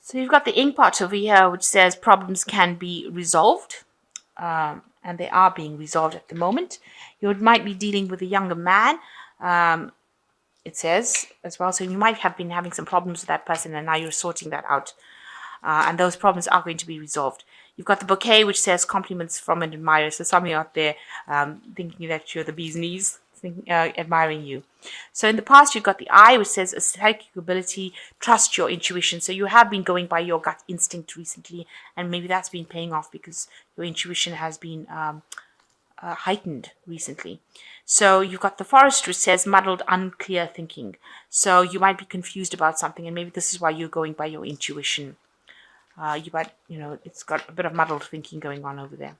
So you've got the ink part over here, which says problems can be resolved, and they are being resolved at the moment. You might be dealing with a younger man, it says as well. So you might have been having some problems with that person, and now you're sorting that out. And those problems are going to be resolved. You've got the bouquet, which says compliments from an admirer. So somebody out there thinking that you're the bee's knees, admiring you. So in the past, you've got the eye, which says a psychic ability, trust your intuition. So you have been going by your gut instinct recently, and maybe that's been paying off because your intuition has been heightened recently. So you've got the forest, which says muddled, unclear thinking. So you might be confused about something, and maybe this is why you're going by your intuition. It's got a bit of muddled thinking going on over there.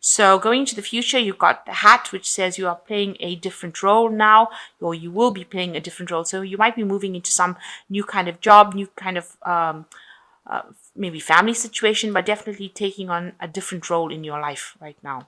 So going into the future, you've got the hat, which says you are playing a different role now, or you will be playing a different role. So you might be moving into some new kind of job, new kind of maybe family situation, but definitely taking on a different role in your life right now.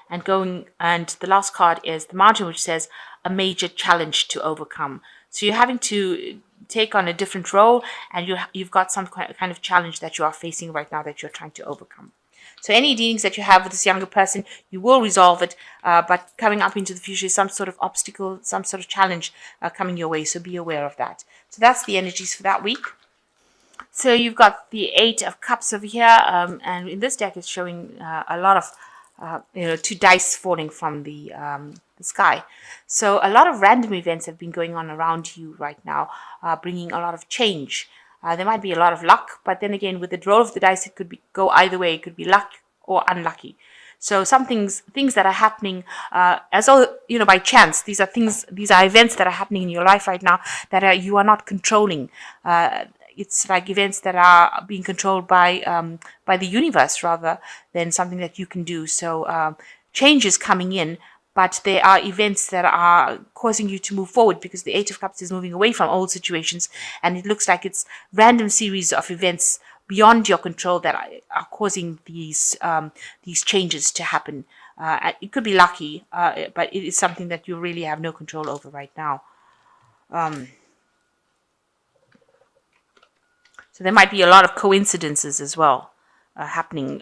And the last card is the mountain, which says a major challenge to overcome. So you're having to take on a different role, and you've got some kind of challenge that you are facing right now that you're trying to overcome. So any dealings that you have with this younger person, you will resolve it, but coming up into the future is some sort of obstacle, some sort of challenge coming your way, so be aware of that. So that's the energies for that week. So you've got the Eight of Cups over here, and in this deck it's showing a lot of two dice falling from the sky. So a lot of random events have been going on around you right now, bringing a lot of change. There might be a lot of luck, but then again, with the roll of the dice, it could go either way. It could be luck or unlucky. So some things that are happening as though, by chance. These are events that are happening in your life right now that you are not controlling. It's like events that are being controlled by the universe rather than something that you can do. So change is coming in, but there are events that are causing you to move forward because the Eight of Cups is moving away from old situations, and it looks like it's random series of events beyond your control that are causing these changes to happen. It could be lucky, but it is something that you really have no control over right now. So there might be a lot of coincidences as well happening,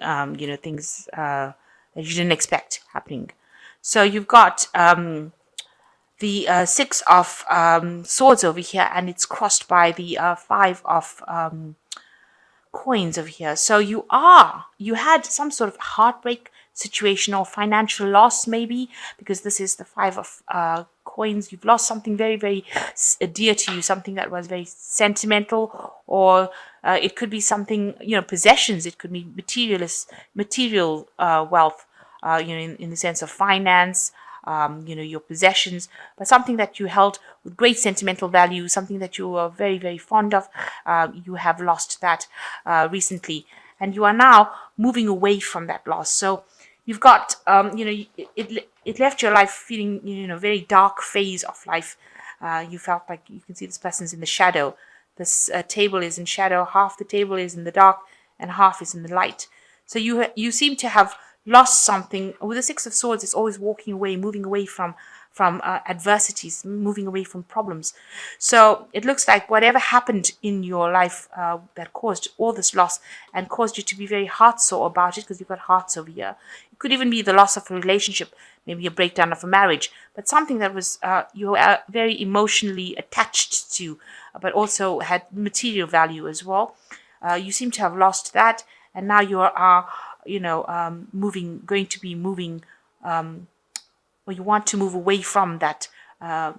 things that you didn't expect happening. So you've got the Six of Swords over here, and it's crossed by the Five of Coins over here. So you had some sort of heartbreak situation or financial loss, maybe, because this is the Five of Coins. You've lost something very, very dear to you, something that was very sentimental, or it could be something, possessions. It could be material wealth, in the sense of finance, your possessions, but something that you held with great sentimental value, something that you were very, very fond of. You have lost that recently, and you are now moving away from that loss. So you've got, it left your life feeling, a very dark phase of life. You felt like you can see this person's in the shadow. This table is in shadow. Half the table is in the dark, and half is in the light. So you seem to have lost something. With the Six of Swords, it's always walking away, moving away from adversities, moving away from problems. So it looks like whatever happened in your life that caused all this loss and caused you to be very heart-sore about it, because you've got hearts over here. It could even be the loss of a relationship, maybe a breakdown of a marriage, but something that was you are very emotionally attached to, but also had material value as well. You seem to have lost that, and now you are going to be moving, or you want to move away from that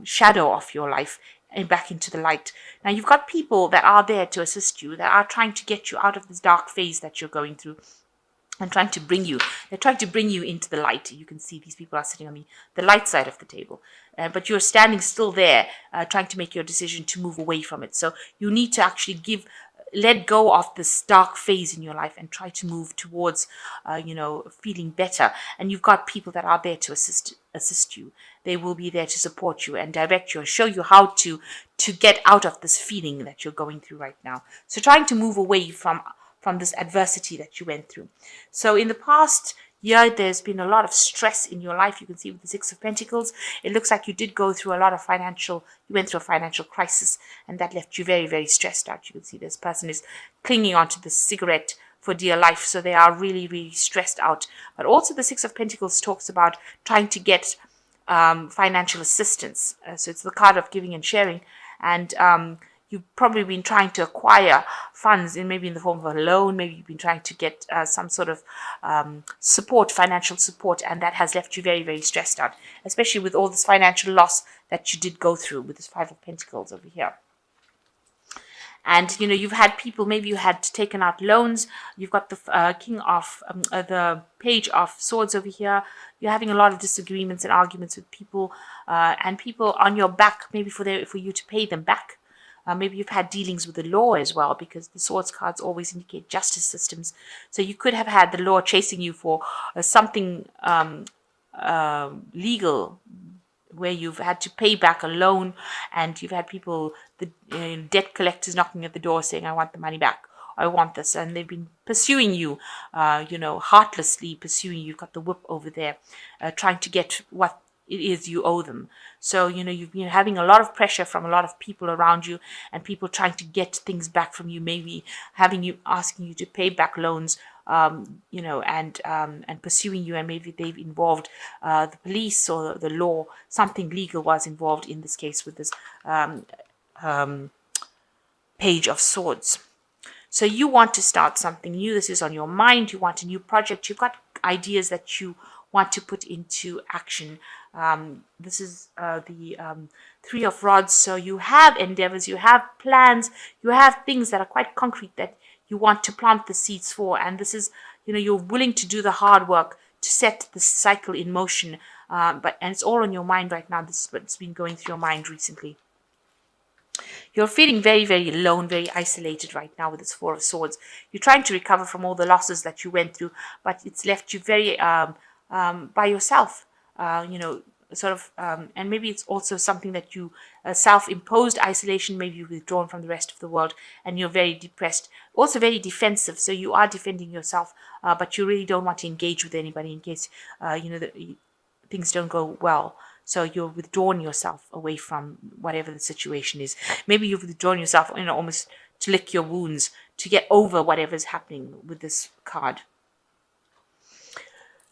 shadow of your life and back into the light. Now you've got people that are there to assist you, that are trying to get you out of this dark phase that you're going through, and they're trying to bring you into the light. You can see these people are sitting on the light side of the table, but you're standing still there, trying to make your decision to move away from it. So you need to actually let go of this dark phase in your life and try to move towards, feeling better. And you've got people that are there to assist you. They will be there to support you and direct you and show you how to get out of this feeling that you're going through right now. So trying to move away from this adversity that you went through. So in the past, Here, there's been a lot of stress in your life. You can see with the Six of Pentacles, it looks like you did go through a lot of you went through a financial crisis, and that left you very, very stressed out. You can see this person is clinging onto the cigarette for dear life, so they are really, really stressed out. But also the Six of Pentacles talks about trying to get financial assistance. So it's the card of giving and sharing, and you've probably been trying to acquire funds maybe in the form of a loan. Maybe you've been trying to get some sort of support, financial support, and that has left you very, very stressed out, especially with all this financial loss that you did go through with this Five of Pentacles over here. And, you've had people, maybe you had taken out loans. You've got the the Page of Swords over here. You're having a lot of disagreements and arguments with people, and people on your back, maybe for you to pay them back. Maybe you've had dealings with the law as well, because the Swords cards always indicate justice systems. So you could have had the law chasing you for something legal, where you've had to pay back a loan, and you've had people, the debt collectors knocking at the door saying, I want the money back, I want this, and they've been pursuing you, heartlessly pursuing you. You've got the whip over there, trying to get what it is you owe them. So, you've been having a lot of pressure from a lot of people around you, and people trying to get things back from you, maybe asking you to pay back loans, and pursuing you, and maybe they've involved the police or the law. Something legal was involved in this case with this Page of Swords. So you want to start something new. This is on your mind. You want a new project. You've got ideas that you want to put into action. This is the Three of Rods. So you have endeavors, you have plans, you have things that are quite concrete that you want to plant the seeds for. And this is, you're willing to do the hard work to set the cycle in motion. And it's all on your mind right now. This is what's been going through your mind recently. You're feeling very, very alone, very isolated right now with this Four of Swords. You're trying to recover from all the losses that you went through, but it's left you very by yourself, and maybe it's also something that you self-imposed isolation. Maybe you've withdrawn from the rest of the world, and you're very depressed, also very defensive. So you are defending yourself, but you really don't want to engage with anybody in case things don't go well. So you're withdrawing yourself away from whatever the situation is. Maybe you've withdrawn yourself, almost to lick your wounds, to get over whatever's happening with this card.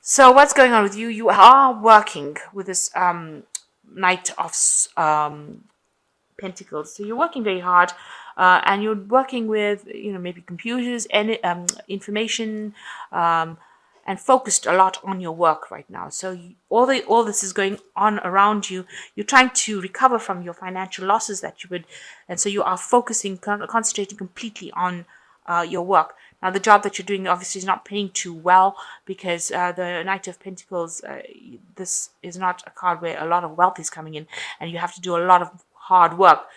So what's going on with you? You are working with this Knight of Pentacles. So you're working very hard, and you're working with, maybe computers and information, and focused a lot on your work right now. So all this is going on around you. You're trying to recover from your financial losses that you would, and so you are focusing, concentrating completely on your work. Now, the job that you're doing obviously is not paying too well, because the Knight of Pentacles, this is not a card where a lot of wealth is coming in, and you have to do a lot of hard work,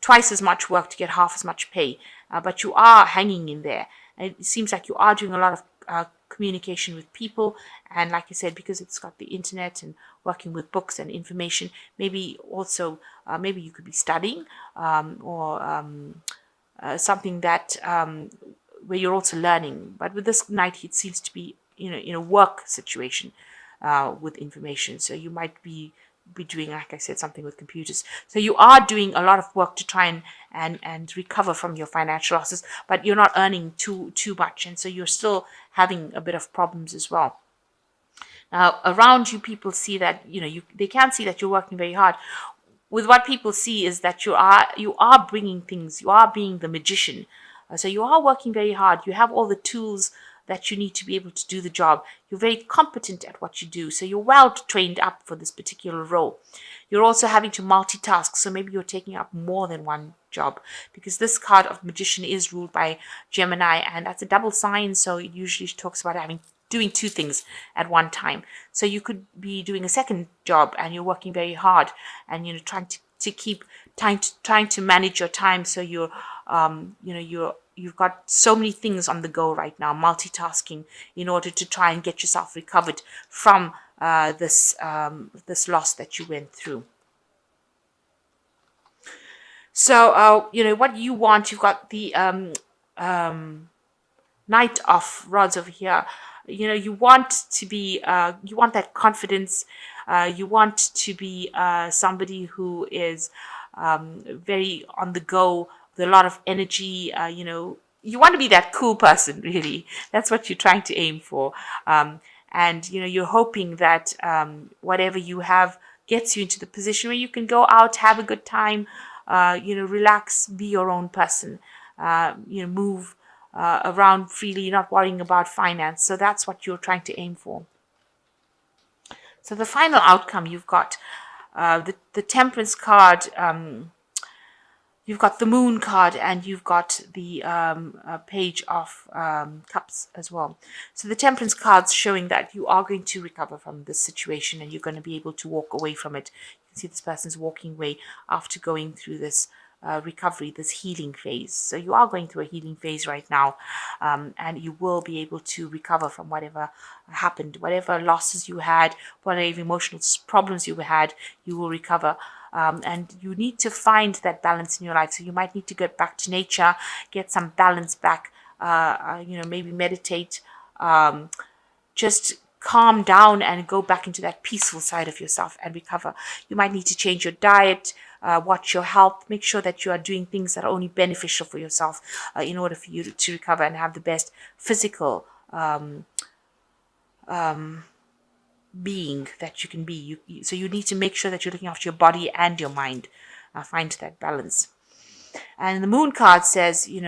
twice as much work to get half as much pay, but you are hanging in there. And it seems like you are doing a lot of communication with people, and like I said, because it's got the internet and working with books and information, maybe also maybe you could be studying, or something that where you're also learning. But with this Knight, it seems to be in a work situation with information. So you might be doing, like I said, something with computers. So you are doing a lot of work to try and recover from your financial losses, but you're not earning too much, and so you're still having a bit of problems as well. Now, around you, people see that they can see that you're working very hard. With what people see is that you are bringing things. You are being the magician. So you are working very hard. You have all the tools that you need to be able to do the job. You're very competent at what you do. So you're well trained up for this particular role. You're also having to multitask. So maybe you're taking up more than one job, because this card of magician is ruled by Gemini, and that's a double sign. So it usually talks about doing two things at one time. So you could be doing a second job, and you're working very hard, and trying to keep trying to manage your time. So you've got so many things on the go right now, multitasking, in order to try and get yourself recovered from this loss that you went through. So what you want, you've got the Knight of Rods over here. you want to be, you want that confidence. You want to be somebody who is very on the go with a lot of energy. You want to be that cool person, really. That's what you're trying to aim for. And you're hoping that whatever you have gets you into the position where you can go out, have a good time, relax, be your own person, move around freely, not worrying about finance. So that's what you're trying to aim for. So the final outcome, you've got the Temperance card, you've got the Moon card, and you've got the Page of Cups as well. So the Temperance card's showing that you are going to recover from this situation, and you're going to be able to walk away from it. You can see this person's walking away after going through this recovery, this healing phase. So you are going through a healing phase right now, and you will be able to recover from whatever happened, whatever losses you had, whatever emotional problems you had, you will recover. And you need to find that balance in your life. So you might need to get back to nature, get some balance back, maybe meditate, just calm down and go back into that peaceful side of yourself and recover. You might need to change your diet, watch your health, make sure that you are doing things that are only beneficial for yourself in order for you to recover and have the best physical being that you can be. So you need to make sure that you're looking after your body and your mind. Find that balance. And the Moon card says, you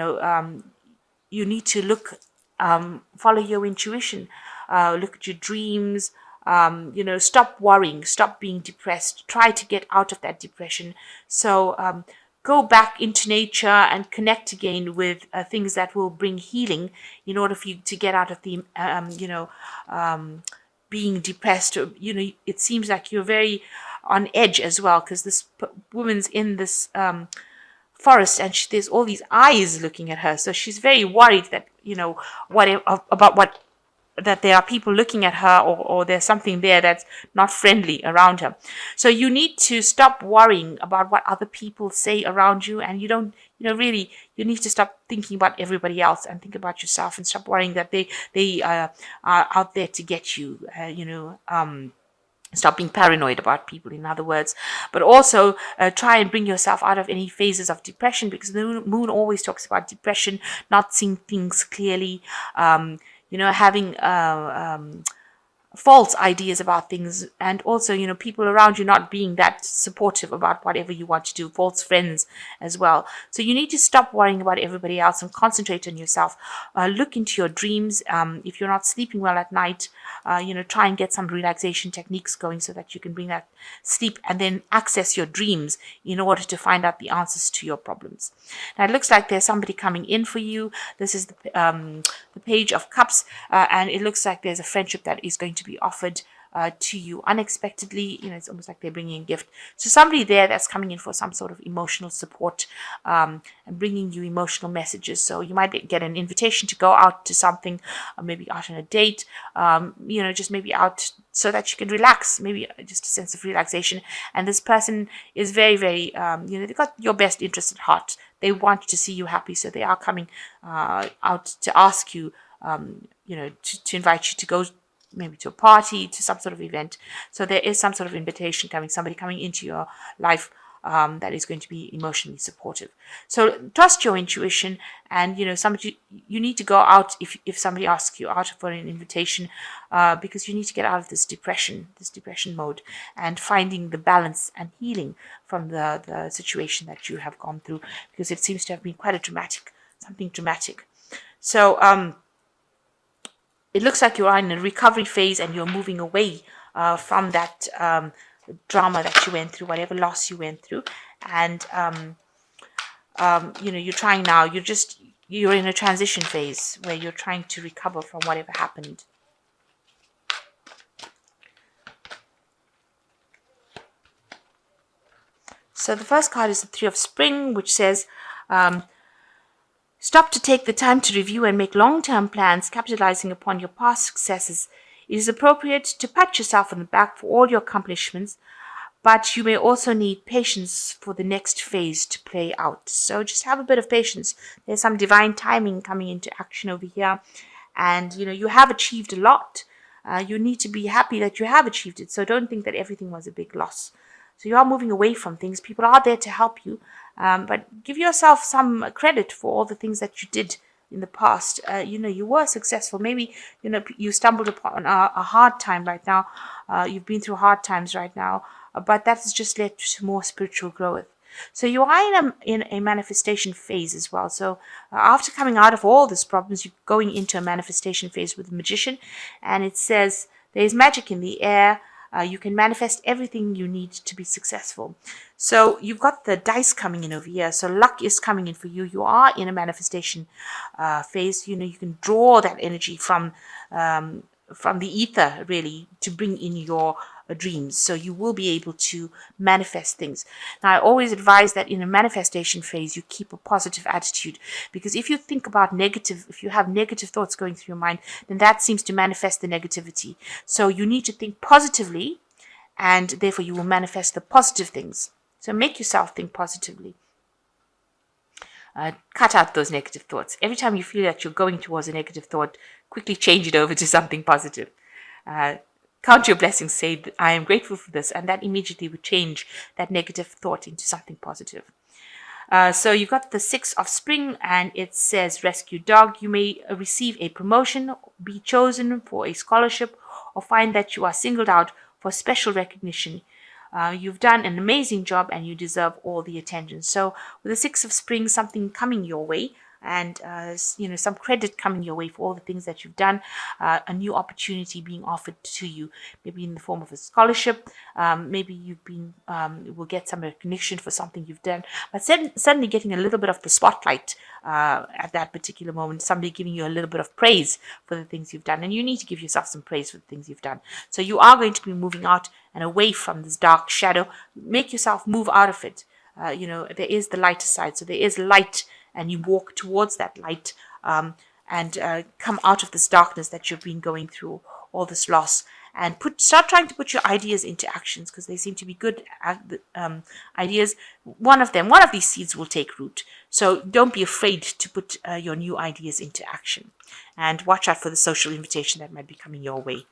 need to look, follow your intuition, look at your dreams, stop worrying, stop being depressed, try to get out of that depression. So go back into nature and connect again with things that will bring healing in order for you to get out of the, being depressed. It seems like you're very on edge as well, because this woman's in this forest, and there's all these eyes looking at her. So she's very worried that that there are people looking at her, or there's something there that's not friendly around her. So you need to stop worrying about what other people say around you, and you need to stop thinking about everybody else and think about yourself, and stop worrying that they are out there to get you. Stop being paranoid about people, in other words. But also try and bring yourself out of any phases of depression, because the moon always talks about depression, not seeing things clearly, having false ideas about things, and also people around you not being that supportive about whatever you want to do, false friends as well. So you need to stop worrying about everybody else and concentrate on yourself. Look into your dreams. If you're not sleeping well at night, try and get some relaxation techniques going so that you can bring that sleep and then access your dreams in order to find out the answers to your problems. Now it looks like there's somebody coming in for you. This is the Page of Cups, and it looks like there's a friendship that is going to be offered to you unexpectedly. It's almost like they're bringing a gift. So somebody there that's coming in for some sort of emotional support, and bringing you emotional messages. So you might get an invitation to go out to something, or maybe out on a date, just maybe out so that you can relax, maybe just a sense of relaxation. And this person is very, very, they've got your best interest at heart. They want to see you happy, so they are coming out to ask you, to invite you to go maybe to a party, to some sort of event. So there is some sort of invitation coming, somebody coming into your life that is going to be emotionally supportive. So trust your intuition, and somebody, you need to go out if somebody asks you out for an invitation, because you need to get out of this depression mode, and finding the balance and healing from the situation that you have gone through, because it seems to have been quite something dramatic. So it looks like you are in a recovery phase, and you're moving away from that drama that you went through, whatever loss you went through. And, you're trying now, you're in a transition phase where you're trying to recover from whatever happened. So the first card is the Three of Spring, which says, stop to take the time to review and make long-term plans, capitalizing upon your past successes. It is appropriate to pat yourself on the back for all your accomplishments, but you may also need patience for the next phase to play out. So just have a bit of patience. There's some divine timing coming into action over here, and you have achieved a lot. You need to be happy that you have achieved it. So don't think that everything was a big loss. So you are moving away from things. People are there to help you, but give yourself some credit for all the things that you did in the past. You were successful. Maybe you stumbled upon a hard time right now. You've been through hard times right now, but that has just led to more spiritual growth. So you are in a manifestation phase as well. So after coming out of all these problems, you're going into a manifestation phase with the magician, and it says there is magic in the air. You can manifest everything you need to be successful. So you've got the dice coming in over here. So luck is coming in for you. You are in a manifestation phase. You can draw that energy from the ether, really, to bring in your dreams. So you will be able to manifest things. Now, I always advise that in a manifestation phase, you keep a positive attitude, because if you think about if you have negative thoughts going through your mind, then that seems to manifest the negativity. So you need to think positively, and therefore you will manifest the positive things. So make yourself think positively. Cut out those negative thoughts. Every time you feel that you're going towards a negative thought, quickly change it over to something positive. Count your blessings, say, I am grateful for this, and that immediately would change that negative thought into something positive. So you've got the 6 of spring, and it says rescue dog. You may receive a promotion, be chosen for a scholarship, or find that you are singled out for special recognition. You've done an amazing job and you deserve all the attention. So with the 6 of spring, something coming your way, and some credit coming your way for all the things that you've done, a new opportunity being offered to you, maybe in the form of a scholarship, maybe will get some recognition for something you've done, but suddenly getting a little bit of the spotlight at that particular moment, somebody giving you a little bit of praise for the things you've done, and you need to give yourself some praise for the things you've done. So you are going to be moving out and away from this dark shadow. Make yourself move out of it. There is the lighter side, so there is light, and you walk towards that light, and come out of this darkness that you've been going through, all this loss, and start trying to put your ideas into actions, because they seem to be good ideas. One of these seeds will take root. So don't be afraid to put your new ideas into action, and watch out for the social invitation that might be coming your way.